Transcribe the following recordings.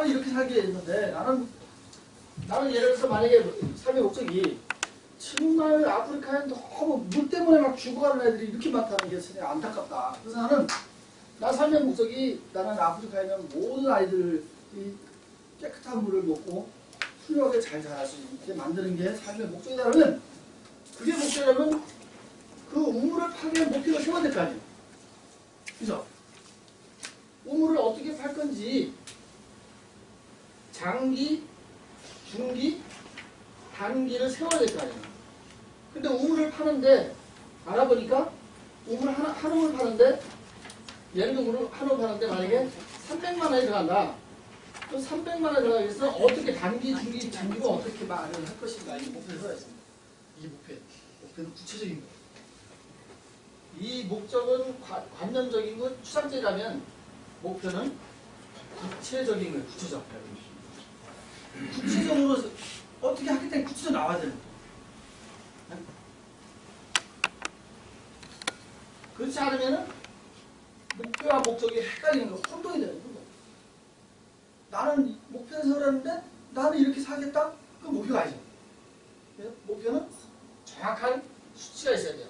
나는 이렇게 살게 했는데 나는 예를 들어서 만약에 삶의 목적이 정말 아프리카에 너무 물 때문에 막 죽어가는 애들이 이렇게 많다는 게 진짜 안타깝다. 그래서 나 삶의 목적이 나는 아프리카에 있는 모든 아이들이 깨끗한 물을 먹고 훌륭하게 잘 자랄 수 있게 만드는 게 삶의 목적이라면, 그게 목적이라면 그 우물을 파기 위한 목표가 세워야 될 거 아니에요. 그죠? 우물을 어떻게 팔 건지 장기, 중기, 단기를 세워야 될 거 아니에요. 근데 우물을 파는데 알아보니까 우물 한 우물 파는데, 예를 들어 한 우물 파는데 만약에 300만 원이 들어간다. 그 300만 원 들어가기 위해서 어떻게 단기, 중기, 장기로 어떻게 말을 할 것인가, 이 목표를 세워야 있습니다. 이게 목표는 구체적인 거예요. 이 목적은 관념적인 건 추상적이라면 목표는 구체적인 거예요. 구체적. 구체적으로 어떻게 하기 때문에 구체적으로 나와야 되는 거예요. 그렇지 않으면 목표와 목적이 헷갈리는 거, 혼동이 되는 거예요. 나는 목표를 세우려는데 나는 이렇게 살겠다? 그건 목표가 아니죠. 목표는 정확한 수치가 있어야 돼요.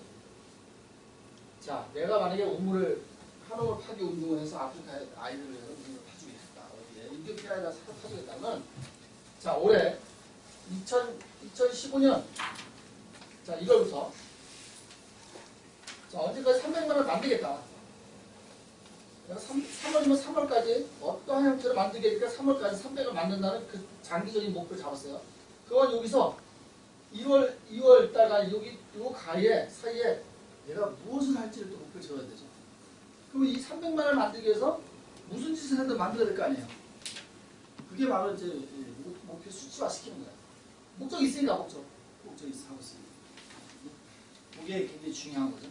자, 내가 만약에 우물을 한 우물 파기 운동을 해서 아프리카 아이들을 위해서 우물을 파주겠다. 어디에 인도피아에다 파주겠다면, 자, 올해 2015년, 자, 이걸부터, 자, 언제까지 300만 원 만들겠다. 내가 3월이면 3월까지 어떠한 형태로 만들겠니까 3월까지 300을 만든다는 그 장기적인 목표를 잡았어요. 그건 여기서 2월 달가 여기 요 사이에 내가 무엇을 할지를 또 목표를 세워야 되죠. 그럼 이 300만 원을 만들기 위해서 무슨 짓을 해도 만들어야 될 거 아니에요. 그게 바로 이제 목표 수치화 시키는 거예요. 목적이 있으니까 목적이 하고 있습니다. 그게 굉장히 중요한 거죠.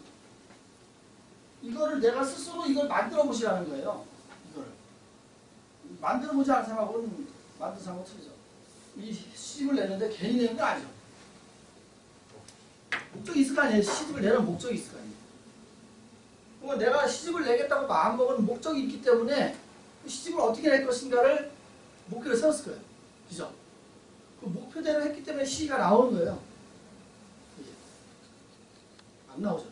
이거를 내가 스스로 이걸 만들어 보시라는 거예요. 이거를 만들어 보지 않은 사람하고는 만든 사람하고 틀리죠. 이 시집을 내는데 괜히 내는 거 아니죠. 목적이 있을 거 아니에요. 시집을 내는 목적이 있을 거 아니에요. 그러면 내가 시집을 내겠다고 마음먹은 목적이 있기 때문에 그 시집을 어떻게 낼 것인가를 목표를 세웠을 거예요. 그죠? 그 목표대로 했기 때문에 시가 나오는 거예요. 안 나오죠.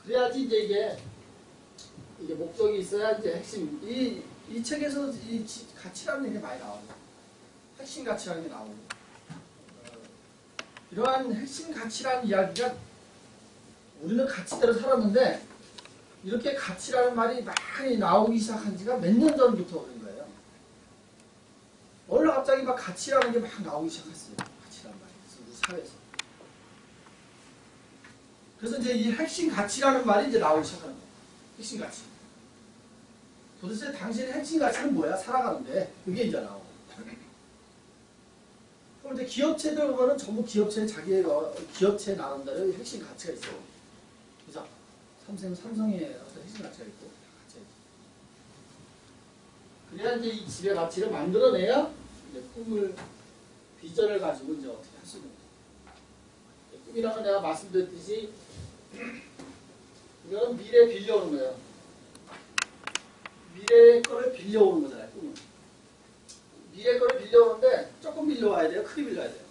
그래야지 이제 이게 목적이 있어야 이제 핵심. 이 책에서 이 가치라는 게 많이 나와요. 핵심 가치라는 게 나오고. 이러한 핵심 가치라는 이야기가, 우리는 가치대로 살았는데 이렇게 가치라는 말이 많이 나오기 시작한 지가 몇 년 전부터 그런 거예요. 원래 갑자기 막 가치라는 게 막 나오기 시작했어요. 가치라는 말이. 우리 사회에서. 그래서 이제 이 핵심 가치라는 말이 이제 나오기 시작하는 거예요. 핵심 가치. 도대체 당신의 핵심 가치는 뭐야? 살아가는데. 그게 이제 나오고. 그럼 이제 기업체들 보면은 전부 기업체에 자기의 기업체 나름대로 핵심 가치가 있어요. 그죠? 삼성의 어떤 핵심 가치가 있고. 그래야 이제 이 지배 가치를 만들어내야 이제 비전을 가지고 이제 어떻게 할 수 있는 거예요. 꿈이라는 내가 말씀드렸듯이 이건 미래 빌려오는 거예요. 미래의 거를 빌려오는 거잖아요. 꿈은. 미래 거를 빌려오는데 조금 빌려와야 돼요? 크게 빌려야 돼요?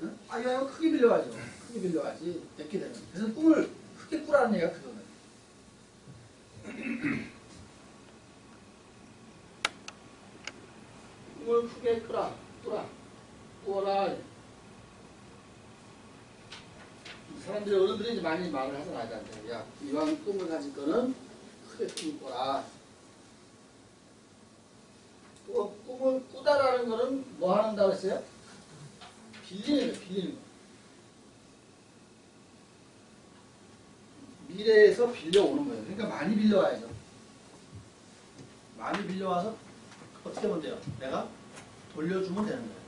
응? 이거 크게 빌려와야죠. 크게 빌려와야지 맺게 되는. 그래서 꿈을 크게 꾸라는 얘기가 그거예요. 꿈을 크게 꾸어라. 사람들이 어른들이 이제 많이 말을 하잖아. 아이들한테. 야, 이왕 꿈을 가질 거는 크게 꿈을 꿔라. 꿈을 꾸다라는 거는 뭐 하는다고 했어요? 빌리는 거. 미래에서 빌려오는 거예요. 그러니까 많이 빌려와야죠. 많이 빌려와서 어떻게 하면 돼요? 내가 돌려주면 되는 거예요.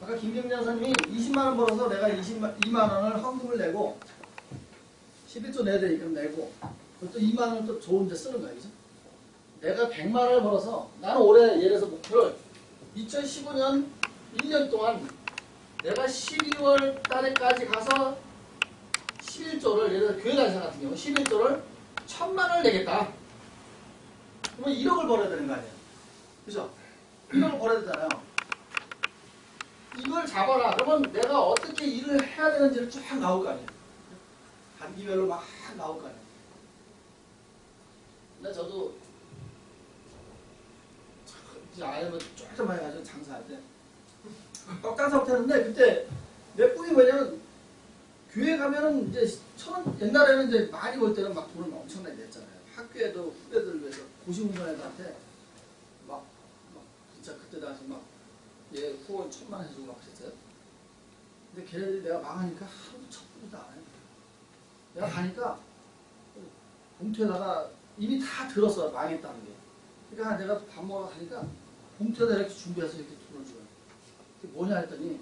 아까 김경장 선생님이 20만 원 벌어서 내가 2만 원을 헌금을 내고 11조 내야 되니까 내고 또 2만 원을 또 좋은 데 쓰는 거예요. 그죠? 내가 100만 원을 벌어서 나는 올해 예를 들어서 목표를 2015년 1년 동안 내가 12월 달에까지 가서 11조를 예를 들어 교회 간사 같은 경우 11조를 1000만 원을 내겠다. 그러면 1억을 벌어야 되는 거 아니에요? 그죠? 1억을 벌어야 되잖아요. 이걸 잡아라. 그러면 내가 어떻게 일을 해야 되는지를 쫙 나올 거 아니에요? 단기별로 막 나올 거 아니에요? 근데 저도 이제 아이를 쫙 해가지고 장사할 때 떡장사 못했는데 그때 내 꿈이 뭐냐면 교회 가면은 이제 옛날에는 이제 많이 벌 때는 막 돈을 엄청나게 냈잖아요. 학교에도 후배들을 위해서 고시공부한 애들한테 막 진짜 그때 당시 막 얘 후원 1,000만 해주고 막 그랬어요. 근데 걔네들이 내가 망하니까 하루도 첩부도 안 해요. 내가 가니까 봉투에다가 이미 다 들었어 망했다는 게. 그러니까 내가 밥 먹으러 가니까 봉투에다 이렇게 준비해서 이렇게 돈을 줘요. 그게 뭐냐 했더니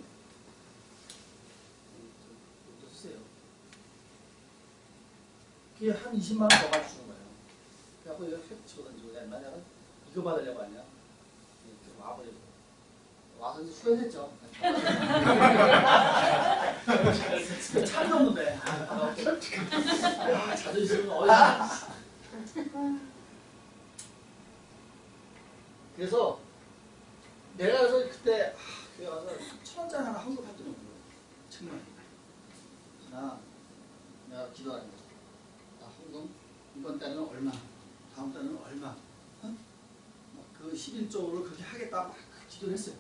이거 쓰세요. 그게 한 20만 원 더 가지고 주는 거예요. 그래갖고 이거 휙 집어던지고 내가 이거 받으려고 하냐. 이렇게 와버리고 와서 이제 후회했죠. 차이 없는데. 야, 자존심은 어디서. 그래서 내가 그래서 그때 교회 가서 1,000원짜리 하나 환급했더니 정말 하나 내가 기도하는 거죠. 나 헌금 이번 달에는 얼마, 다음 달에는 얼마, 그 11조를 그렇게 하겠다 막 기도를 했어요.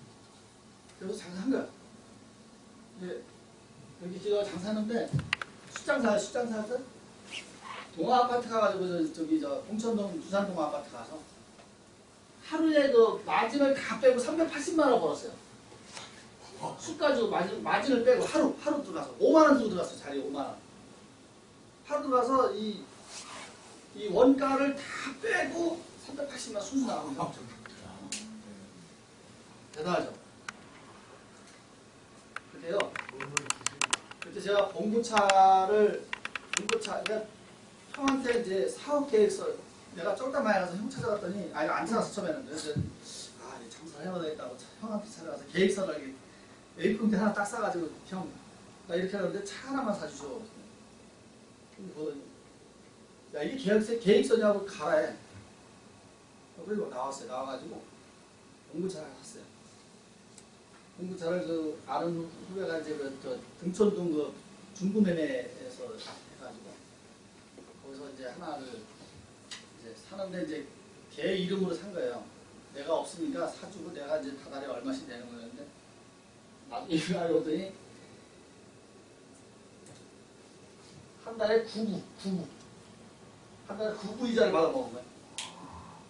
그래서 장사한 거야. 근데 그렇게 기도가 장사하는데 숫장사에서 동아 아파트 가가지고 저기 봉천동 두산동 아파트 가서 하루에 그 마진을 다 빼고 380만 원 벌었어요. 술 가지고 마진을 빼고 하루 들어가서 5만 원 주고 들어갔어요. 자리에 5만 원. 하루 들어가서 이 원가를 다 빼고 380만 원 순수 나가는 거예요. 대단하죠. 그때요. 그때 제가 그러니까 형한테 이제 사업 계획서 내가 쫄딱 많이 가서 형 찾아갔더니 아니 안 찾았어 처음에는. 그래서 장사를 해야 되겠다고 형한테 찾아가서 계획서를 A4 하나 딱 싸가지고 형 나 이렇게 하는데 차 하나만 사주셔. 야 이게 계획서냐고 가라 해. 그리고 나왔어요. 나와가지고 공구차를 샀어요. 공구차를 그 아는 후배가 이제 등촌동 그 중구매매에서 해가지고 거기서 이제 하나를 이제 사는데 이제 걔 이름으로 산 거예요. 내가 없으니까 사주고 내가 이제 다달에 얼마씩 내는 거였는데 나중에 이걸 알고 보더니 한 달에 9부 한 달에 9부 이자를 받아먹은 거예요.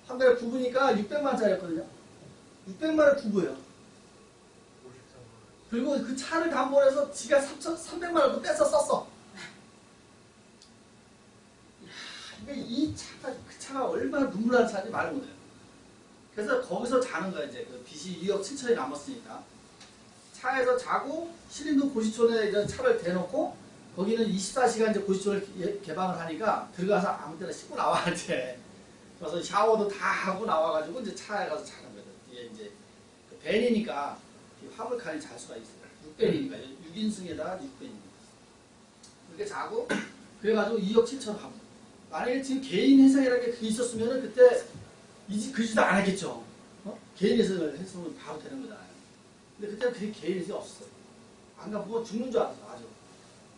한 달에 9부니까 600만 원짜리였거든요. 600만 원 9부예요. 그리고 그 차를 담보해서 지가 300만 원도 뺏어 썼어. 이 차가 그 차가 얼마나 눈물 나는 차인지 말을 못해요. 그래서 거기서 자는 거야 이제 그 빚이 2억 7천이 남았으니까 차에서 자고 신림동 고시촌에 이제 차를 대놓고 거기는 24시간 이제 고시촌을 개방을 하니까 들어가서 아무 때나 씻고 나와 이제. 그래서 샤워도 다 하고 나와가지고 이제 차에 가서 자는 거예요. 뒤에 이제 그 벤이니까 화물칸이 잘 수가 있어요. 6벤이니까 6인승에다가 6벤이니까 그렇게 자고 그래가지고 2억 7천 하고 만약에 지금 개인 회사라는 게 그게 있었으면은 그때 그 짓도 안 했겠죠. 개인 회사를 했으면 바로 되는 거잖아요. 근데 그때 그게 개인 회사가 없었어요. 안 가보고 죽는 줄 알았어. 아주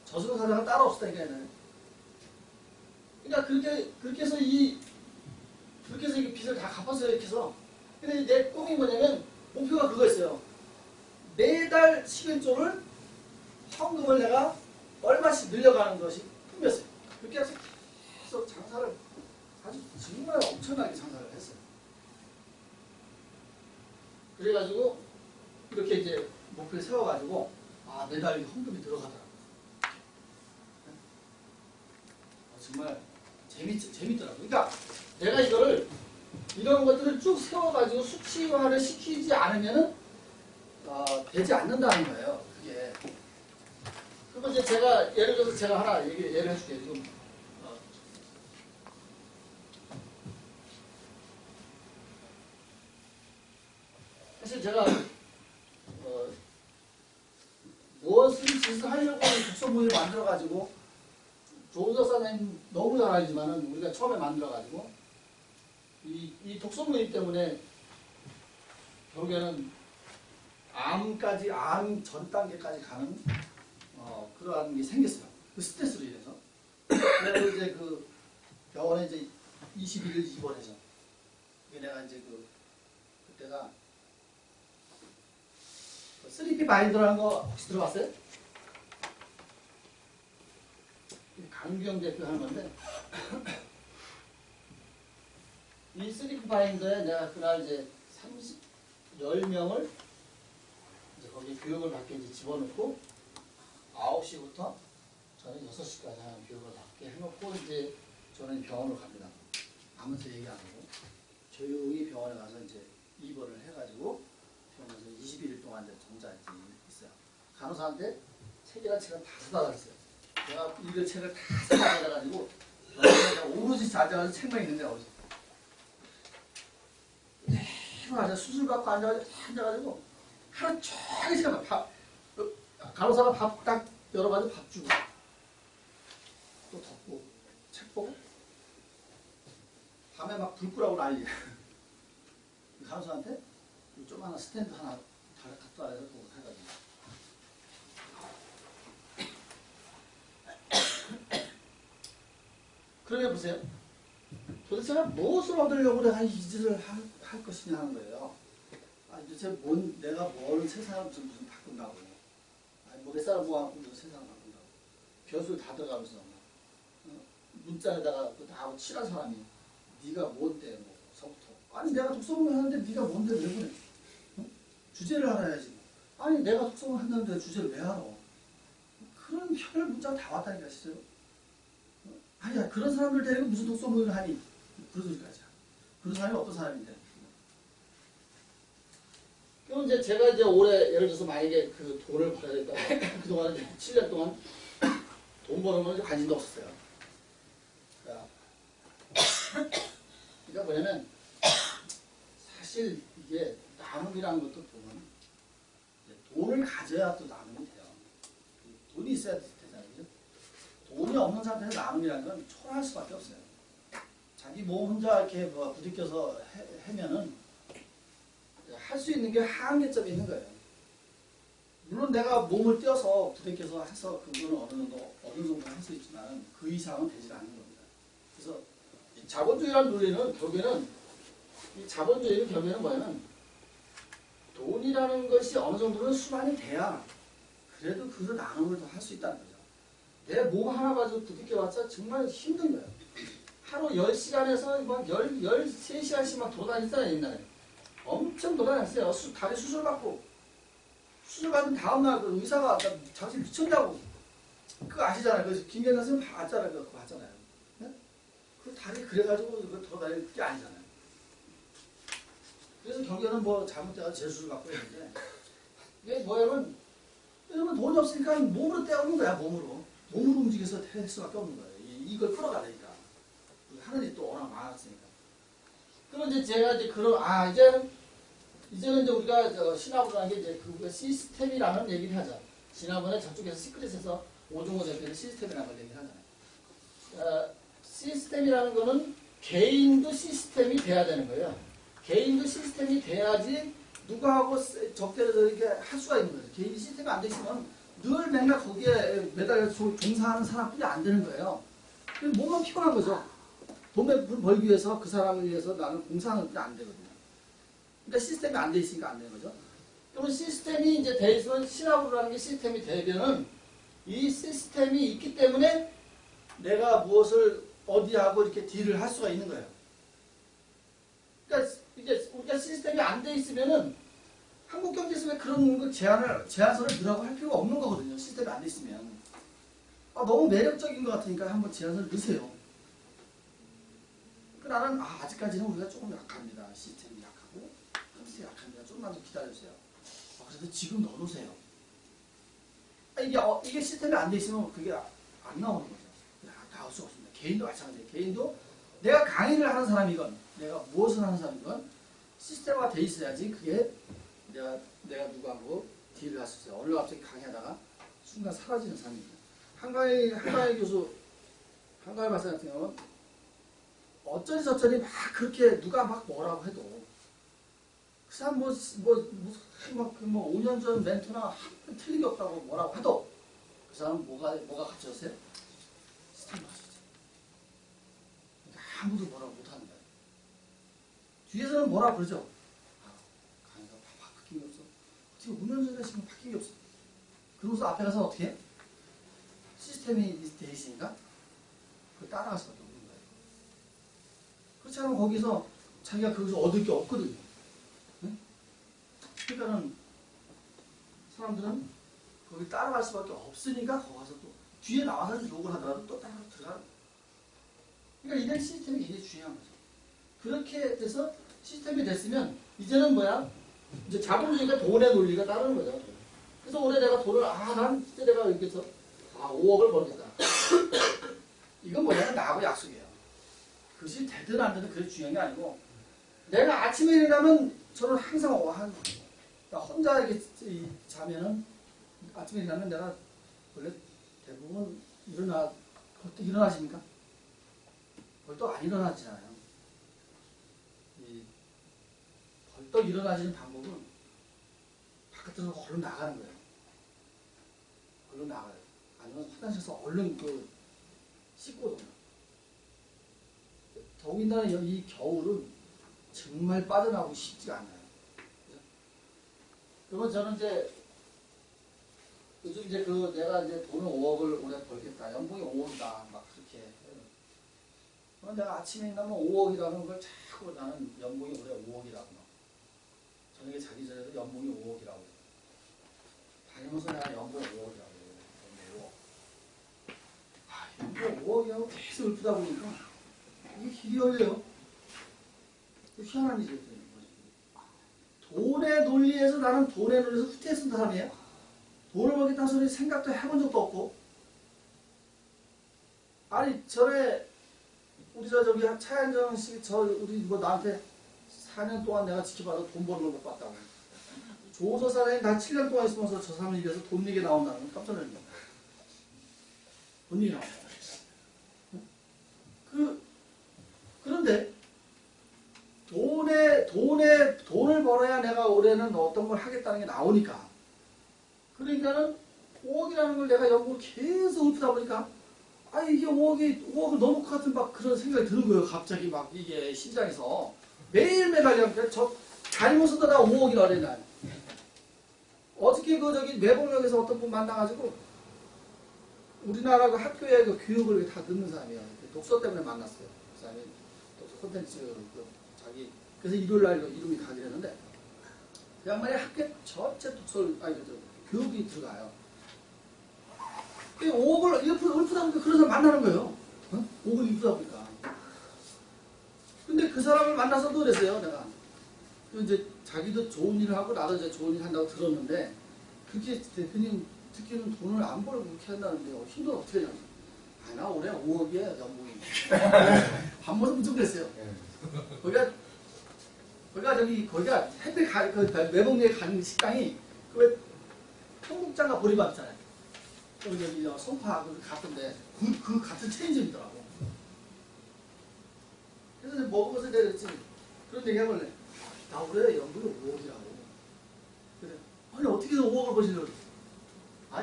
저승사자가 따로 없었다니까 얘는. 그러니까 그렇게 해서 이 빚을 다 갚았어요. 이렇게 해서. 근데 내 꿈이 뭐냐면 목표가 그거였어요. 매달 11조를 현금을 내가 얼마씩 늘려가는 것이 꿈이었어요. 그렇게 해서 계속 장사를 아주 정말 엄청나게 장사를 했어요. 그래가지고 이렇게 이제 목표를 세워가지고 매달 현금이 들어가더라고요. 정말 재밌더라고요. 그러니까 내가 이런 것들을 쭉 세워가지고 수치화를 시키지 않으면은 되지 않는다는 거예요. 그게. 그리고 이제 제가 예를 들어서 제가 하나 예를 해줄게요. 지금 사실 제가 무엇을 짓을 하려고 독서모임을 만들어가지고 조은석 선생님 너무 잘 알지만은 우리가 처음에 만들어가지고 이 이 독소무임 때문에 결국에는 암까지, 암 전 단계까지 가는 그러한 게 생겼어요. 그 스트레스로 인해서. 그래서 이제 그 병원에 이제 21일 입원해서 내가 이제 그때가 3P 바인더라는 거 혹시 들어봤어요? 강규영 대표 하는 건데 이 3P 바인더에 내가 그날 이제 10명을 이제 거기 교육을 받게 이제 집어넣고 9시부터 저는 6시까지 하는 교육을 받게 해놓고 이제 저는 병원으로 갑니다. 아무한테 얘기 안 하고 조용히 병원에 가서 이제 입원을 해가지고 병원에서 21일 동안 이제 정자 이제 있어요. 간호사한테 책이랑 책을 다 사다 놨어요. 내가 읽을 책을 다 사다 놔가지고 병원에 오로지 앉아가지고 책만 있는데 어디서 맞아 수술 받고 앉아가지고 하루 종일 시간 간호사가 밥 딱 열어가지고 밥 주고 또 덮고 책 보고 밤에 막 불 끄라고 난리. 간호사한테 조그마한 스탠드 하나 갖다 와서 해가지고 그러게 보세요. 도대체 내가 무엇을 얻으려고 내가 이 짓을 할 것이냐 하는 거예요. 도대체 내가 뭐를 세상을 무슨 바꾼다고. 뭐 몇 사람 모아갖고 세상을 바꾼다고. 벼슬 다 들어가면서 문자에다가 다 칠한 사람이 네가 뭔데 뭐 서부터. 아니 내가 독서문을 하는데 네가 뭔데 왜 그래. 주제를 알아야지. 아니 내가 독서문을 한다는데 주제를 왜 알아. 그런 별 문자가 다 왔다니까 진짜로. 아니야 그런 사람들 데리고 무슨 독서문을 하니. 그런 소리까지야. 그런 사람이 어떤 사람인데. 그럼 이제 제가 이제 올해 예를 들어서 만약에 그 돈을 벌어야 된다. 그동안 7년 동안 돈 버는 건 관심도 없었어요. 그러니까 뭐냐면 사실 이게 나눔이라는 것도 보면 돈을 가져야 또 나눔이 돼요. 돈이 있어야 되잖아요. 돈이 없는 상태에서 나눔이라는 건 초라할 수밖에 없어요. 자기 몸 혼자 이렇게 뭐 부딪혀서 해면은 할 수 있는 게 한계점이 있는 거예요. 물론 내가 몸을 띄어서 부딪혀서 해서 그거는 어느 정도 할 수 있지만 그 이상은 되지 않는 겁니다. 그래서 이 자본주의라는 논리는 결국에는 이 자본주의는 결국에는 뭐냐면 돈이라는 것이 어느 정도는 수반이 돼야 그래도 그 나눔을 더 할 수 있다는 거죠. 내 몸 하나 가지고 부딪혀봤자 정말 힘든 거예요. 하루 10시간에서 막 13시간씩 막 돌아다녔잖아요, 옛날에. 엄청 돌아다녔어요. 다리 수술 받고. 수술 받은 다음날 그 의사가 당신 미쳤다고. 그거 아시잖아요. 그 김경란 선생님 봤잖아요. 그거 봤잖아요. 네? 그 다리 그래가지고 그거 돌아다니는 그게 아니잖아요. 그래서 결국에는 뭐 잘못돼서 재수술 받고 했는데 이게 뭐냐면 왜냐면 돈이 없으니까 몸으로 떼어오는 거야. 몸으로 움직여서 할 수밖에 없는 거예요. 이걸 끌어가야 되니까. 하는 일이 또 워낙 많았으니까. 그럼 이제 제가 이제 이제는 이제 우리가 신학으로 하는 게 이제 그 시스템이라는 얘기를 하죠. 지난번에 저쪽에서 시크릿에서 오종호 대표는 시스템이라는 걸 얘기를 하잖아요. 시스템이라는 거는 개인도 시스템이 돼야 되는 거예요. 개인도 시스템이 돼야지 누구하고 적대해서 이렇게 할 수가 있는 거죠. 개인이 시스템이 안 돼 있으면 늘 맨날 거기에 매달려 종사하는 사람뿐이 안 되는 거예요. 몸만 피곤한 거죠. 돈 벌기 위해서 그 사람을 위해서 나는 공사하는 게 안 되거든요. 그러니까 시스템이 안 돼 있으니까 안 되는 거죠. 그러면 시스템이 이제 돼 있으면 신학으로라는 게 시스템이 되면은 이 시스템이 있기 때문에 내가 무엇을 어디하고 이렇게 딜을 할 수가 있는 거예요. 그러니까 이제 우리가 시스템이 안 돼 있으면은 한국경제에서 왜 그런 걸 제안서를 넣으라고 할 필요가 없는 거거든요. 시스템이 안 돼 있으면. 너무 매력적인 것 같으니까 한번 제안서를 넣으세요. 나는 아직까지는 우리가 조금 약합니다. 시스템이 약하고 컨텐츠 약합니다. 조금만 더 기다려주세요. 그래도 지금 넣어놓으세요. 이게 시스템이 안 돼 있으면 그게 안 나오는 거죠. 나올 수 없습니다. 개인도 마찬가지예요. 개인도 내가 강의를 하는 사람이건 내가 무엇을 하는 사람이건 시스템화가 돼 있어야지 그게 내가 누구하고 딜을 할 수 있어요. 어느 날 갑자기 강의하다가 순간 사라지는 사람입니다. 한가위 교수, 한가위 박사 같은 경우는 어쩌니 저쩌니 막 그렇게 누가 막 뭐라고 해도 그 사람 뭐 5년 전 멘토나 한 번 틀린 게 없다고 뭐라고 해도 그 사람은 뭐가 갇혔어요? 시스템 갇혔어요. 그러니까 아무도 뭐라고 못하는 거예요. 뒤에서는 뭐라고 그러죠? 강의가 바뀐 게 없어. 어떻게 5년 전에 지금 바뀐 게 없어. 그러고서 앞에 가서 어떻게 해? 시스템이 돼 있으니까 그걸 따라갈 수밖에 없는 거예요. 그렇지 않으면 거기서 자기가 거기서 얻을 게 없거든요. 네? 그러니까는 사람들은 거기 따라갈 수밖에 없으니까 거기 가서 또 뒤에 나와서 욕을 하더라도 또 따라 들어가는 거예요. 그러니까 이런 시스템이 굉장히 중요한 거죠. 그렇게 돼서 시스템이 됐으면 이제는 뭐야? 이제 자본주의가 돈의 논리가 따르는 거죠. 그래서 올해 내가 돈을 난 진짜 내가 이렇게 해서 5억을 벌겠다. 이건 뭐냐면 나하고 약속이에요. 그것이 되든 안 되든 그게 중요한 게 아니고 내가 아침에 일어나면 저는 항상 혼자 이렇게 자면은 아침에 일어나면 내가 원래 대부분 벌떡 일어나십니까? 벌떡 안 일어나지잖아요. 벌떡 일어나지는 방법은 바깥으로 얼른 나가는 거예요. 얼른 나가요. 아니면 화장실에서 얼른 씻고 오잖아요. 더군다나 이 겨울은 정말 빠져나오기 쉽지가 않아요. 그죠? 그러면 저는 이제 요즘 이제 내가 이제 돈을 5억을 올해 벌겠다. 연봉이 5억이다. 막 그렇게. 그럼 내가 아침에 일어나면 5억이라는 걸 자꾸 나는 연봉이 올해 5억이라고 막. 저녁에 자기 전에도 연봉이 5억이라고. 다니면서 내가 연봉 5억이라고. 연봉 5억이라고 계속 읊다 보니까 이게 길이 열려요. 희한한 일이에요. 돈의 논리에서 나는 돈의 논리에서 후퇴해 쓴 사람이에요. 돈을 벌겠다는 소리 생각도 해본 적도 없고. 아니 전에 우리 저기 차현정 씨 우리 나한테 4년 동안 내가 지켜봐도 돈 버는 걸 못 봤다고. 조서 사장이 난 7년 동안 있으면서 저 사람 입에서 돈 얘기 나온다는 건 깜짝 놀랐네. 돈 얘기 나온다. 그런데 돈을 벌어야 내가 올해는 어떤 걸 하겠다는 게 나오니까. 그러니까는 5억이라는 걸 내가 연봉을 계속 읊다 보니까 이게 5억을 넘을 것 같은 막 그런 생각이 드는 거예요. 갑자기 막 이게 심장에서 매일매일 하려니까 저 다니면서도 나 5억이라 그래 난. 어저께 저기 매봉역에서 어떤 분 만나가지고 우리나라 학교에 교육을 다 듣는 사람이에요. 독서 때문에 만났어요. 그 사람이 독서 콘텐츠 그래서 일요일날 이름이 가기로 했는데 그 양반이 학교 전체 독서를 교육이 들어가요. 5억을 읊다 보니까 그런 사람 만나는 거예요. 5억을 읊다 보니까. 근데 그 사람을 만나서도 그랬어요, 내가. 이제 자기도 좋은 일을 하고 나도 이제 좋은 일 한다고 들었는데 그렇게 대표님 듣기는 돈을 안 벌고 그렇게 한다는데 힘든 어떻게 하냐. 나 올해 5억이에요, 연봉이. 밥 먹어서 무척 그랬어요. 거기가 햇빛 매봉리에 가는 식당이 왜 청국장과 보리밥 있잖아요. 여기 송파 같은데 그 같은 체인점이더라고. 그래서 먹으면서 내가 그랬지. 그런 얘기 해볼래. 나 올해 연봉이 5억이라고. 그래. 아니 어떻게 5억을 버시려고 그래.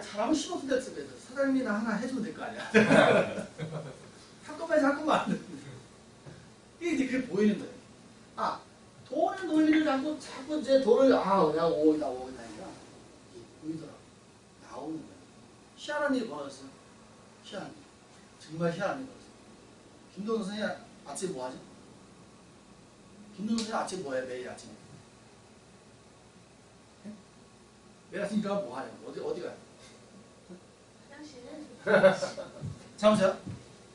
잘하면 10억 됐어. 사장님이 나 하나 해주면 될 거 아니야. 잠깐만. 이게 이제 그게 보이는 거예요. 돈의 논리를 자꾸 이제 돈을 내가 5억이다 하니까 이게 보이더라고. 나오는 거예요. 희한한 일이 벌어졌어요. 희한한 일. 정말 희한한 일이 벌어졌어요. 김동현 선생님 아침에 뭐 하죠? 김동현 선생님 아침에 뭐 해요? 매일 아침에? 네? 매일 아침에 일어나면 뭐 하냐고. 어디 가요? 화장실. 자 보세요.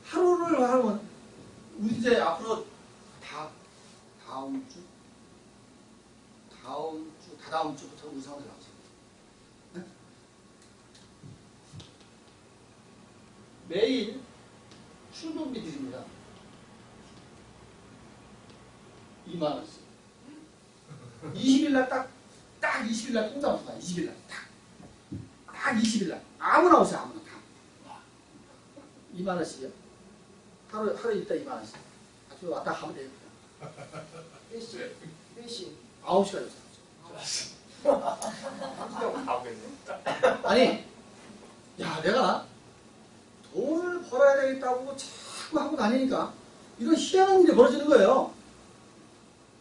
하루를 하면 우리 이제 앞으로 다다음 주부터 우리 상황을 나오세요. 네? 매일 출근비 드립니다. 2만 원씩. 20일날 딱 20일날 통장 없어요. 20일날 딱 20일날 아무나 오세요. 아무나 다. 2만 원씩이요. 하루 있다 2만 원씩. 아주 학교 왔다 가면 되겠다. 몇 시? 몇 시? 9시까지 가보겠네. 아니, 야, 내가 돈을 벌어야 되겠다고 자꾸 하고 다니니까 이런 희한한 일이 벌어지는 거예요.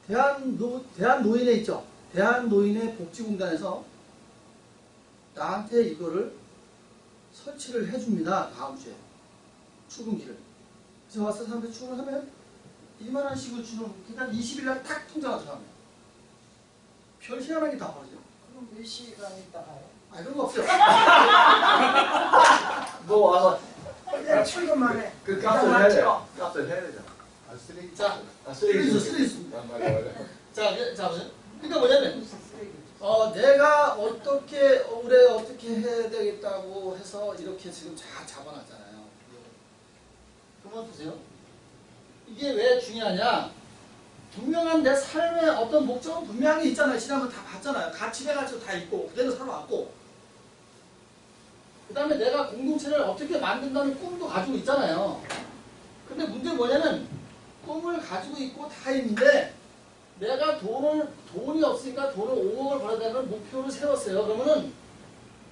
대한노인회 있죠? 대한노인회 복지공단에서 나한테 이거를 설치를 해줍니다. 다음 주에. 출근기를. 그래서 와서 사람들이 출근하면 2만 원씩을 주는, 그러니까 20일 날 탁 통장을 들어갑니다. 별 희한한 게 다 벌어져요. 그럼 몇 시간 있다가요? 아니, 그런 거 없어요. 너 와서 그냥 출근만 해. 그 일단 값을 해야 돼. 맞죠? 값을 해야 되잖아. 쓰레기. 자, 쓰레기 쓰레기 있습니다. 맞아. 자, 보세요. 그러니까 뭐냐면, 무슨 쓰레기? 내가 어떻게, 올해 어떻게 해야 되겠다고 해서 이렇게 지금 잘 잡아놨잖아요. 그만 보세요. 이게 왜 중요하냐? 분명한 내 삶의 어떤 목적은 분명히 있잖아요. 지난번 다 봤잖아요. 가치가 다 있고, 그대로 살아왔고. 그 다음에 내가 공동체를 어떻게 만든다는 꿈도 가지고 있잖아요. 근데 문제는 뭐냐면, 꿈을 가지고 있고 다 있는데, 내가 돈이 없으니까 돈을 5억을 벌어야 되는 목표를 세웠어요. 그러면은,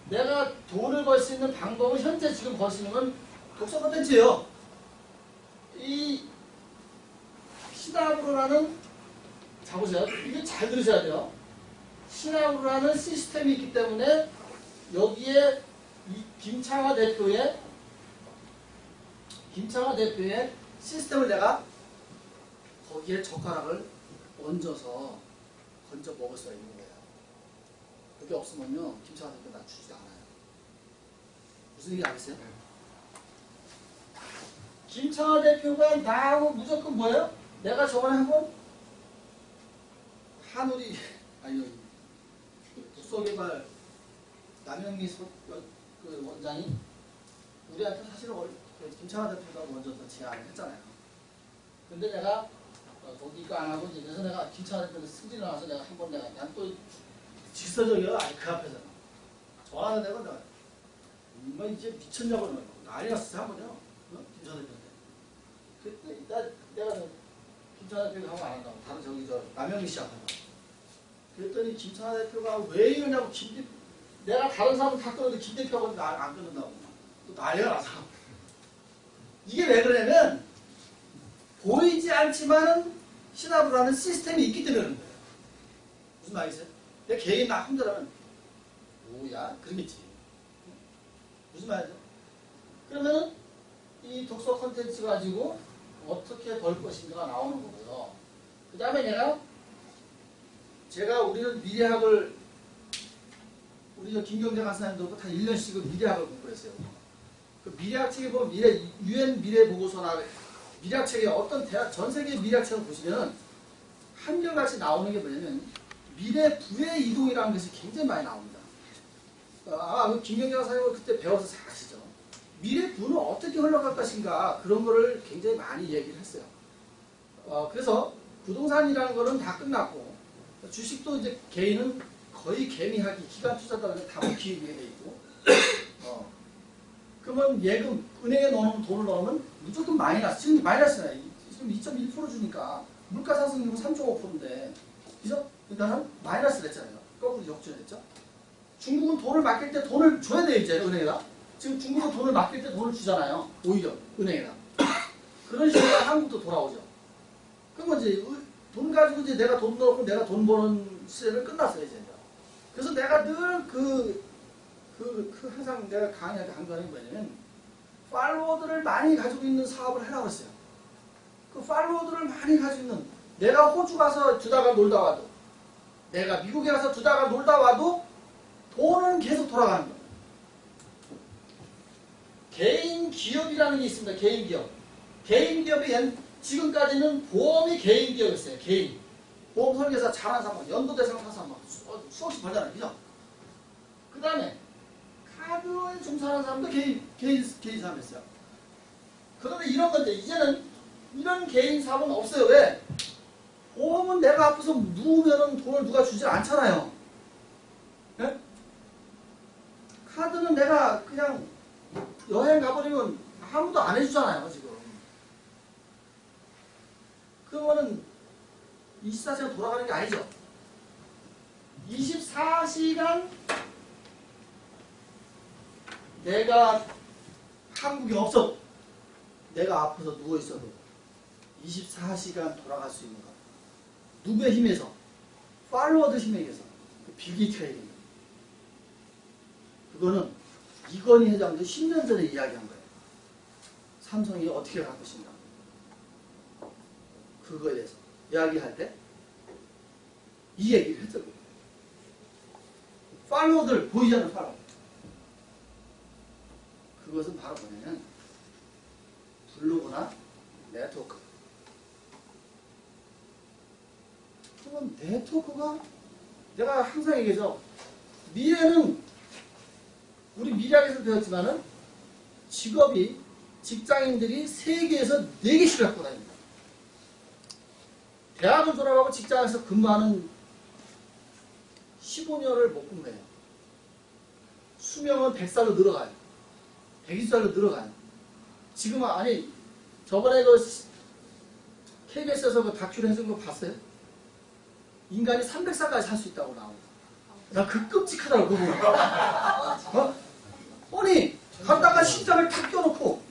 내가 돈을 벌 수 있는 방법은 현재 지금 벌 수 있는 건 독서 콘텐츠예요. 이 시나브로라는, 자 보세요. 이게 잘 들으셔야 돼요. 시나브로라는 시스템이 있기 때문에 여기에 이 김창화 대표의 시스템을 내가 거기에 젓가락을 얹어서 건져 먹을 수가 있는 거예요. 그게 없으면요, 김창화 대표 나 주지도 않아요. 무슨 얘기 알겠어요? 김창화 대표가 나하고 무조건 뭐예요? 내가 저번에 한번 한우리, 아니, 독서개발 남영미 그 원장이 우리한테 사실은 김창화 대표가 먼저 제안을 했잖아요. 근데 내가 거기 거 안 하고 이제 그래서 내가 김창화 대표를 승진을 나와서 내가 한번 난 또 직설적이야. 아니 그 앞에서 전화를 내가 뭐 이제 미쳤냐고 난리 났어 한번요. 김창화 대표한테. 그때 내가 김창화 대표가 하고 안 한다고 다른 저기 남영미 씨하고 한다고. 그랬더니 김창화 대표가 왜 이러냐고 내가 다른 사람은 다 끊었는데 김 대표하고 안 끊는다고 또 난리가 나서. 이게 왜 그러냐면 보이지 않지만은 시나브라는 시스템이 있기 때문에 그런 거예요. 무슨 말이세요? 내 개인 나 혼자라면 뭐야? 그러겠지. 무슨 말이죠? 그러면은 이 독서 콘텐츠 가지고 어떻게 벌 것인가가 나오는 거고요. 그 다음에 우리는 미래학을 우리 김경재 강사님도 다 1년씩은 미래학을 공부했어요. 그 미래학 책에 보면 유엔 미래 보고서나 미래학 책에 어떤 전 세계 미래학 책을 보시면 한결같이 나오는 게 뭐냐면 미래 부의 이동이라는 것이 굉장히 많이 나옵니다. 김경재 강사님은 그때 배워서 잘 아시죠? 미래 부는 어떻게 흘러갈 것인가 그런 거를 굉장히 많이 얘기를 했어요. 그래서 부동산이라는 거는 다 끝났고 주식도 이제 개인은 거의 개미하기 기간 투자다 다 먹히게 돼 있고 그러면 예금 은행에 넣으면 돈을 넣으면 무조건 마이너스. 지금 마이너스잖아요. 지금 2.1% 주니까 물가 상승률은 3.5%인데 그죠? 그러니까 마이너스를 했잖아요. 거꾸로 역전했죠. 중국은 돈을 맡길 때 돈을 줘야 돼요. 이제 은행에다. 지금 중국은 돈을 맡길 때 돈을 주잖아요. 오히려 은행에다. 그런 식으로 한국도 돌아오죠. 그러면 이제 돈 가지고 이제 내가 돈 넣고 내가 돈 버는 시대는 끝났어요. 이제. 그래서 내가 늘 항상 내가 강의할 때 강조하는 게 뭐냐면 팔로워들을 많이 가지고 있는 사업을 하라고 했어요. 그 팔로워들을 많이 가지고 있는 내가 호주 가서 두다가 놀다 와도 내가 미국에 가서 두다가 놀다 와도 돈은 계속 돌아가는 거예요. 개인 기업이라는 게 있습니다. 개인 기업. 개인 기업이 지금까지는 보험이 개인 기업이었어요. 개인. 보험 설계사 잘하는 사람, 연도대상 타는 사람 수없이 벌잖아요. 그죠? 그 다음에 카드에 종사하는 사람도 개인 사업이었어요. 그런데 이런 건데 이제는 이런 개인 사업은 없어요. 왜? 보험은 내가 앞에서 누우면은 돈을 누가 주지 않잖아요. 네? 카드는 내가 그냥 여행 가버리면 아무도 안 해주잖아요. 지금. 그러면은 24시간 돌아가는 게 아니죠. 24시간 내가 한국에 없어도, 내가 아파서 누워있어도 24시간 돌아갈 수 있는 것. 누구의 힘에서? 팔로워드 힘에 의해서. 빌 게이츠가 얘기해요. 그거는 이건희 회장도 10년 전에 이야기한 거예요. 삼성이 어떻게 갈 것인가. 그거에 대해서 이야기할 때 이 얘기를 했던 거예요. 팔로워들, 보이지 않는 팔로워. 그것은 바로 뭐냐면 블로그나 네트워크. 그건 네트워크가, 내가 항상 얘기하죠. 미래는, 우리 미래학에서 배웠지만은 직업이, 직장인들이 세계에서 4개씩을 갖고 다닙니다. 대학을 졸업하고 직장에서 근무하는 15년을 못 근무해요. 수명은 100살로 늘어가요. 120살로 늘어가요. 지금, 아니, 저번에 그 KBS에서 그 다큐를 해준 거 봤어요? 인간이 300살까지 살 수 있다고 나오고. 나 그 끔찍하더라고, 그거. 어? 아니, 갖다가 심장을 탁 껴놓고,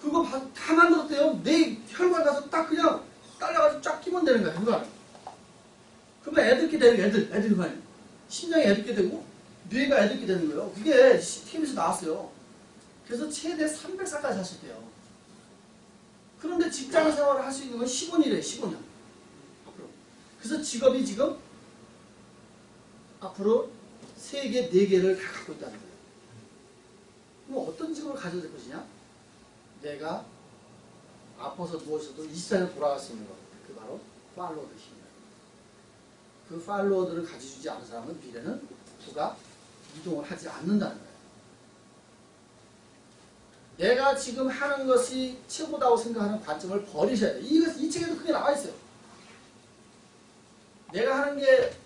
그거 다 만들었대요. 내 혈관 가서 딱 그냥 딸려가지고 쫙 끼면 되는 거야, 혈관. 그러면 애들게 되는 거야, 애들이 말이야. 심장이 애들게 되고, 뇌가 애들게 되는 거예요. 그게 TV에서 나왔어요. 그래서 최대 300살까지 살 수 있대요. 그런데 직장 생활을 할 수 있는 건 15년이래요, 15년. 앞으로. 그래서 직업이 지금 앞으로 세계 4개를 다 갖고 있다는 거예요. 그럼 어떤 직업을 가져야 될 것이냐? 내가 아파서 누워있어도 24년 돌아갈 수 있는 것. 그 바로 팔로워드 힘이에요. 그 팔로워드를 가져주지 않은 사람은 미래는 부가 이동을 하지 않는다는 거예요. 내가 지금 하는 것이 최고다고 생각하는 관점을 버리셔야 돼요. 이 책에도 그게 나와 있어요. 내가 하는 게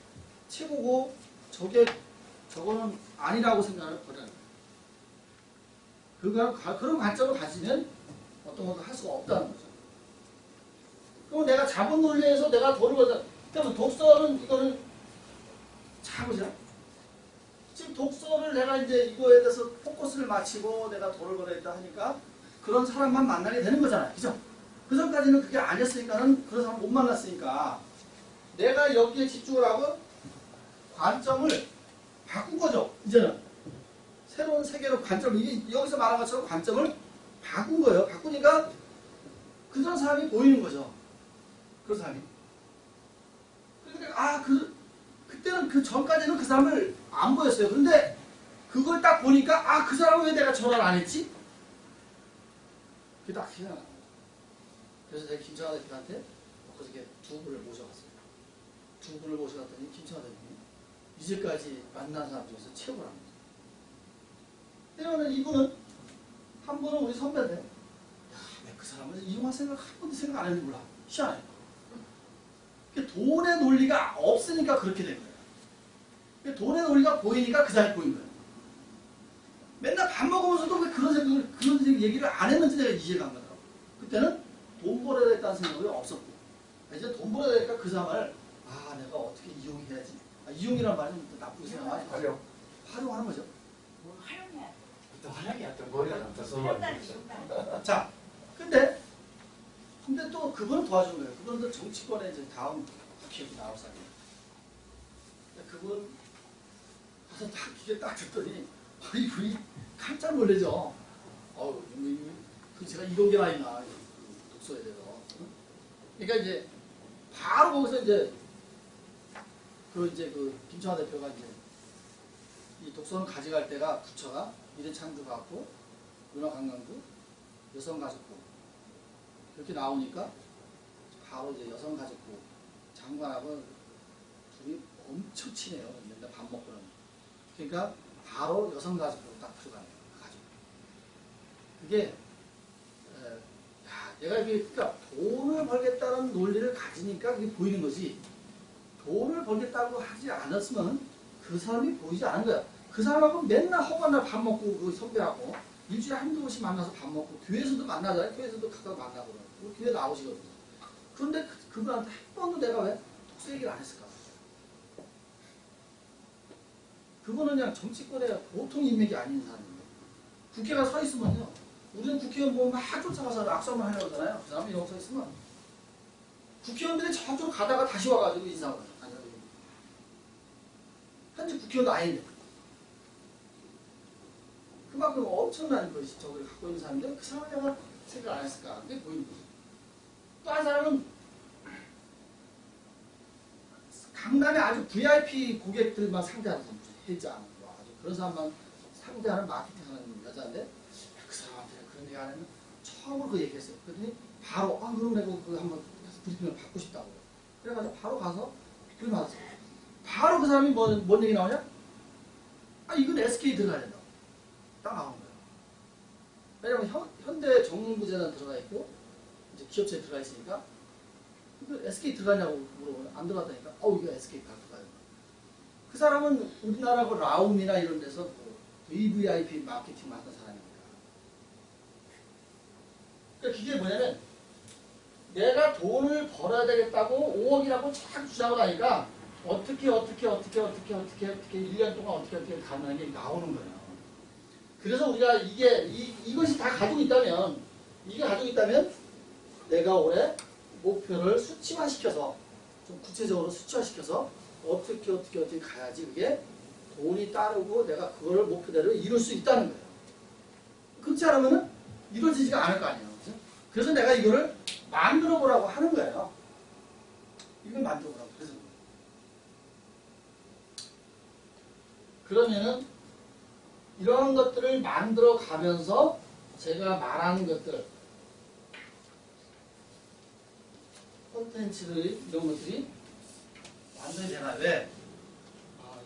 최고고 저거는 아니라고 생각을 버려야 돼요. 그런 관점을 가지면 어떤 것도 할 수가 없다는 거죠. 그럼 내가 자본 논리에서 내가 돈을 벌자. 그러면 독서는 이거는 자 보자. 지금 독서를 내가 이제 이거에 대해서 포커스를 맞추고 내가 돈을 벌어야겠다 하니까 그런 사람만 만나게 되는 거잖아요. 그죠? 그 전까지는 그게 아니었으니까는 그런 사람 못 만났으니까 내가 여기에 집중을 하고 관점을 바꾼 거죠. 이제는 새로운 세계로 관점을, 여기서 말한 것처럼 관점을 바꾼 거예요. 바꾸니까 그런 사람이 보이는 거죠. 그런 사람이. 그러니까 그때는 그 전까지는 그 사람을 안 보였어요. 그런데 그걸 딱 보니까 그 사람은 왜 내가 전화를 안 했지? 그게 딱 생각나요. 그래서 제가 김창환 대표한테 그저께 2분을 모셔갔어요. 2분을 모셔갔더니 김창환 대표님 이제까지 만난 사람 중에서 최고랍니다. 때로는 이분은 한 분은 우리 선배인데 왜 그 사람을 이용할 생각 한 번도 생각 안 했는지 몰라. 희한해. 돈의 논리가 없으니까 그렇게 된 거예요. 돈의 논리가 보이니까 그 자리에 보인 거예요. 맨날 밥 먹으면서도 왜 그런 얘기를 안 했는지 내가 이해가 안 가더라고. 그때는 돈 벌어야 되겠다는 생각이 없었고, 이제 돈 벌어야 되니까 그 사람을 내가 어떻게 이용해야지. 이용이란 말은 나쁘게 생각하지 마세요. 활용하는 거죠. 뭐 활용해. 또 하나님이 또 머리가 남자서 자, 근데 또 그분은 도와준 거예요. 그분도 정치권에 이제 다음 기획이 나올 사람이에요. 그분 가서 딱 기계 딱 듣더니 이분이 깜짝 놀라죠. 제가 이런 게 나 있나 독서에 대해서. 그러니까 이제 바로 거기서 이제 그 김창환 대표가 이제 이 독서는 가져갈 때가 부처가 미래창조과학부, 문화관광부, 여성가족부 이렇게 나오니까 바로 이제 여성가족부 장관하고 둘이 엄청 친해요. 맨날 밥 먹고는. 그러니까 바로 여성가족부로 딱 들어가네요. 가족. 그게 내가 그러니까 돈을 벌겠다는 논리를 가지니까 그게 보이는 거지. 돈을 벌겠다고 하지 않았으면 그 사람이 보이지 않은 거야. 그 사람하고 맨날 허구한 밥 먹고 그 선배하고 일주일에 한두 번씩 만나서 밥 먹고 교회에서도 만나잖아요. 교회에서도 가끔 만나고 교회 나오시거든요. 그 그런데 그분한테 한 번도 내가 왜 특수 얘기를 안 했을까? 그분은 그냥 정치권의 보통 인맥이 아닌 사람인데 국회가 서 있으면요. 우리는 국회의원 보면 막 쫓아가서 악수만 하려고 하잖아요. 그 사람이 여기 서 있으면 국회의원들이 저쪽으로 가다가 다시 와가지고 인사하고 현재 국회의원도 아닌데 그만큼 엄청난 것이 저걸 갖고 있는 사람인데 그 사람이 내가 생각 안 했을까? 그게 보이는 거죠. 또 한 사람은 강남에 아주 VIP 고객들만 상대하는 사람, 회장, 뭐 아주 그런 사람만 상대하는 마케팅하는 여자인데 그 사람한테 그런 얘기 안 하면 처음으로 그 얘기했어요. 그랬더니 바로 그럼 내가 그 한번 브리핑을 받고 싶다고. 그래가지고 바로 가서 브리핑을 받았어요. 바로 그 사람이 뭔 얘기 나오냐? 이건 SK 들어가야 된다. 딱 나오는 거예요. 왜냐면 현대 정부재단 들어가 있고 이제 기업체에 들어가 있으니까 이거 SK 들어가냐고 물어보면 안 들어갔다니까 이거 SK 다 들어가요. 그 사람은 우리나라 그 라움이나 이런 데서 VVIP 마케팅 맡은 사람입니다. 그러니까 그게 뭐냐면 내가 돈을 벌어야 되겠다고 5억이라고 쫙 주장을 하니까 어떻게 1년 동안 어떻게 가능한 게 나오는 거예요. 그래서 우리가 이것이 다 가지고 있다면 내가 올해 목표를 수치화시켜서 좀 구체적으로 수치화시켜서 어떻게 가야지 그게 돈이 따르고 내가 그걸 목표대로 이룰 수 있다는 거예요. 그렇지 않으면 이루어지지가 않을 거 아니에요. 그렇죠? 그래서 내가 이거를 만들어 보라고 하는 거예요. 이걸 만들어 보라고. 그러면은 이런 것들을 만들어 가면서 제가 말하는 것들 콘텐츠들이 이런 것들이 완성이 되나 왜?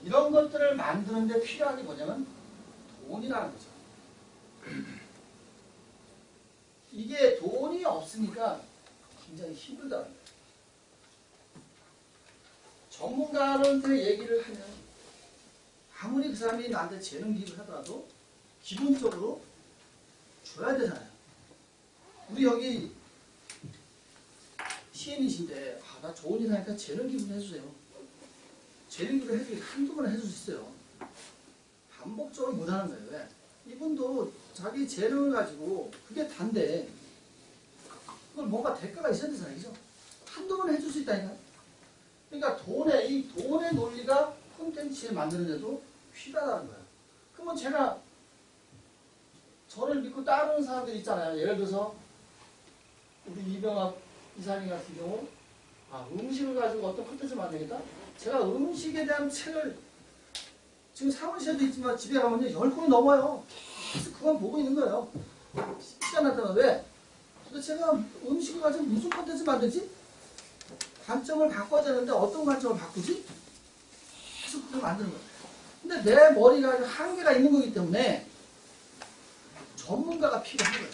이런 것들을 만드는데 필요한 게 뭐냐면 돈이라는 거죠. 이게 돈이 없으니까 굉장히 힘들다는 거예요. 전문가한테 얘기를 하면 아무리 그 사람이 나한테 재능 기부를 하더라도 기본적으로 줘야 되잖아요. 우리 여기 시인이신데 나 좋은 일 하니까 재능 기부를 해주세요. 재능 기부를 해주기 한두 번 해줄 수 있어요. 반복적으로 못하는 거예요. 왜? 이분도 자기 재능을 가지고 그게 단데 그걸 뭔가 대가가 있어야 되잖아요. 그죠? 한두 번 해줄 수 있다니까. 그러니까 이 돈의 논리가 콘텐츠에 만드는데도 필요하다는 거예요. 그러면 제가 저를 믿고 따르는 사람들이 있잖아요. 예를 들어서 우리 이병학 이사님 같은 경우 음식을 가지고 어떤 콘텐츠를 만들겠다? 제가 음식에 대한 책을 지금 사무실에도 있지만 집에 가면 10권이 넘어요. 계속 그만 보고 있는 거예요. 시간 날 때마다. 왜? 제가 음식을 가지고 무슨 콘텐츠 만들지? 관점을 바꿔야 되는데 어떤 관점을 바꾸지? 계속 그걸 만드는 거예요. 근데 내 머리가 한계가 있는 거기 때문에 전문가가 필요한 거예요.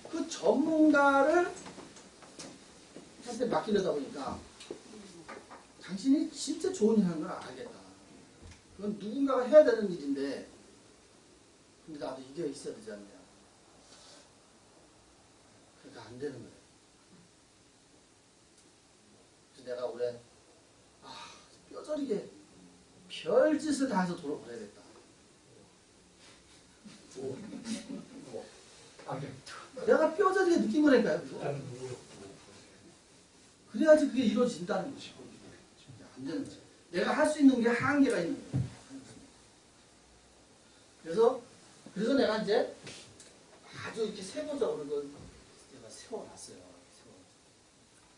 그 전문가를 한테 맡기려다 보니까 당신이 진짜 좋은 일 하는 걸 알겠다. 그건 누군가가 해야 되는 일인데 근데 나도 이게 있어야 되지 않냐. 그러니까 안 되는 거예요. 그래서 내가 올해 뼈저리게 별짓을 다 해서 돈을 벌어야겠다. 내가 뼈저리게 느낀 거라니까요. 그래야지 그게 이루어진다는 것이고 안 되는 거죠. 내가 할 수 있는 게 한계가 있는 거예요. 그래서 내가 이제 아주 이렇게 세부적으로 내가 세워놨어요.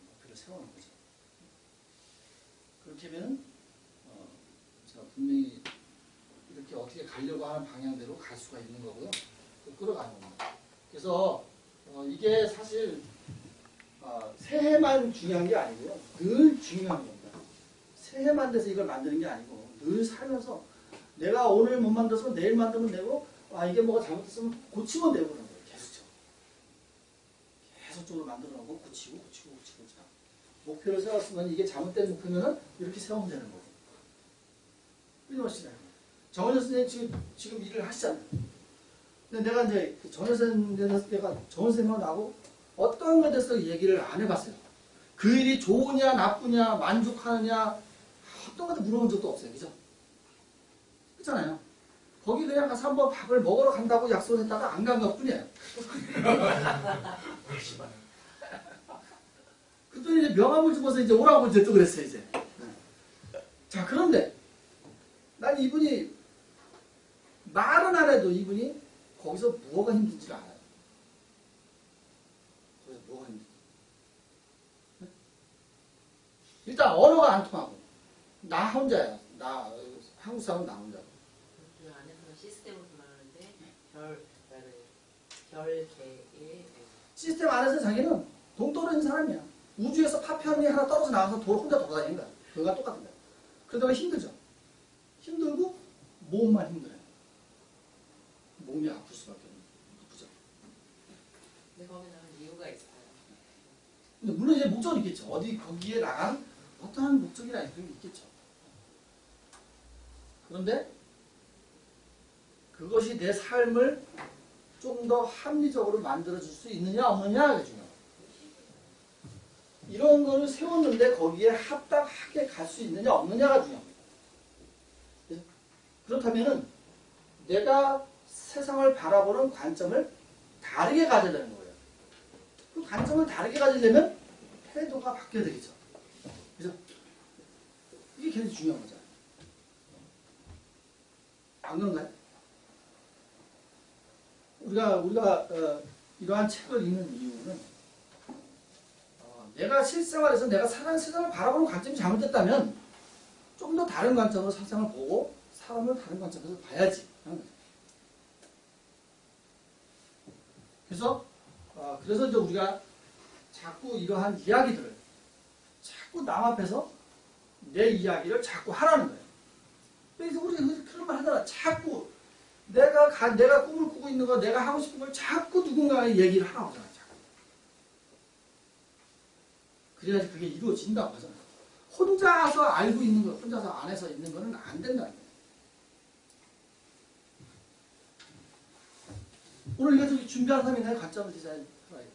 목표를 세워놓은 거죠. 그렇게 하면 제가 분명히 이렇게 어떻게 가려고 하는 방향대로 갈 수가 있는 거고요. 끌어가는 겁니다. 그래서 이게 사실 새해만 중요한 게 아니고요. 늘 중요한 겁니다. 새해만 돼서 이걸 만드는 게 아니고 늘 살면서 내가 오늘 못 만들었으면 내일 만들면 되고 이게 뭐가 잘못됐으면 고치면 되고 그런 거예요. 계속적으로 만들어놓고 고치고 목표를 세웠으면 이게 잘못된 목표면은 이렇게 세우면 되는 거고. 끊임없이 정원현 선생님 지금 일을 하시잖아요. 근데 내가 이제 정원 선생님하고 나하고 어떤 것에 대해서 얘기를 안 해봤어요. 그 일이 좋으냐 나쁘냐 만족하느냐 어떤 것도 물어본 적도 없어요. 그죠? 그렇잖아요. 거기 그냥 가서 한번 밥을 먹으러 간다고 약속을 했다가 안 간 것뿐이에요. 그랬더니 이제 명함을 주고서 이제 오라고 이제 또 그랬어요. 이제. 자, 그런데 난 이분이 말은 안 해도 이분이 거기서 뭐가 힘든지를 알아요. 거기서 뭐가 힘든지. 일단 언어가 안 통하고 나 혼자야. 나 한국 사람은 나 혼자. 그 안에서는 시스템으로 말하는데 별, 개, 시스템 안에서 자기는 동떨어진 사람이야. 우주에서 파편이 하나 떨어져 나와서 혼자 돌아다니는 거야. 그거가 똑같은 거야. 그러다가 힘들죠. 힘들고 몸만 힘들어요. 몸이 아플 수밖에 없는 아프죠. 근데 거기 나는 이유가 있어요. 근데 물론 이제 목적은 있겠죠. 어디 거기에 나간 어떠한 목적이나 그런 게 있겠죠. 그런데 그것이 내 삶을 좀 더 합리적으로 만들어줄 수 있느냐 없느냐가 중요해요. 이런 거를 세웠는데 거기에 합당하게 갈 수 있느냐 없느냐가 중요합니다. 그렇다면은 내가 세상을 바라보는 관점을 다르게 가져야 되는 거예요. 그 관점을 다르게 가지려면 태도가 바뀌어야 되겠죠. 그죠? 이게 굉장히 중요한 거잖아요. 안 그런가요? 우리가 이러한 책을 읽는 이유는 내가 실생활에서 내가 세상을 바라보는 관점이 잘못됐다면 좀 더 다른 관점으로 세상을 보고 사람을 다른 관점에서 봐야지 하는 거죠. 그래서 이제 우리가 자꾸 이러한 이야기들을 자꾸 남 앞에서 내 이야기를 자꾸 하라는 거예요. 그래서 우리가 그런 말 하잖아. 자꾸 내가 꿈을 꾸고 있는 거, 내가 하고 싶은 걸 자꾸 누군가의 얘기를 하라고 하잖아. 자꾸. 그래야지 그게 이루어진다고 하잖아. 혼자서 알고 있는 거, 혼자서 안에서 있는 거는 안 된다는 거예요. 오늘 이거 저기 준비한 사람이 나의 가짜로 디자인 해봐요.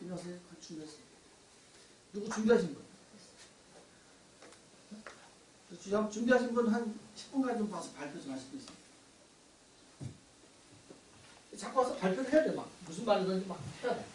안녕하세요. 준비했어요. 누구 준비하신 분? 준비하신 분 한 10분간 좀 봐서 발표 좀 하실 수 있어요? 자꾸 와서 발표를 해야 돼. 막 무슨 말이든지 막 해야 돼.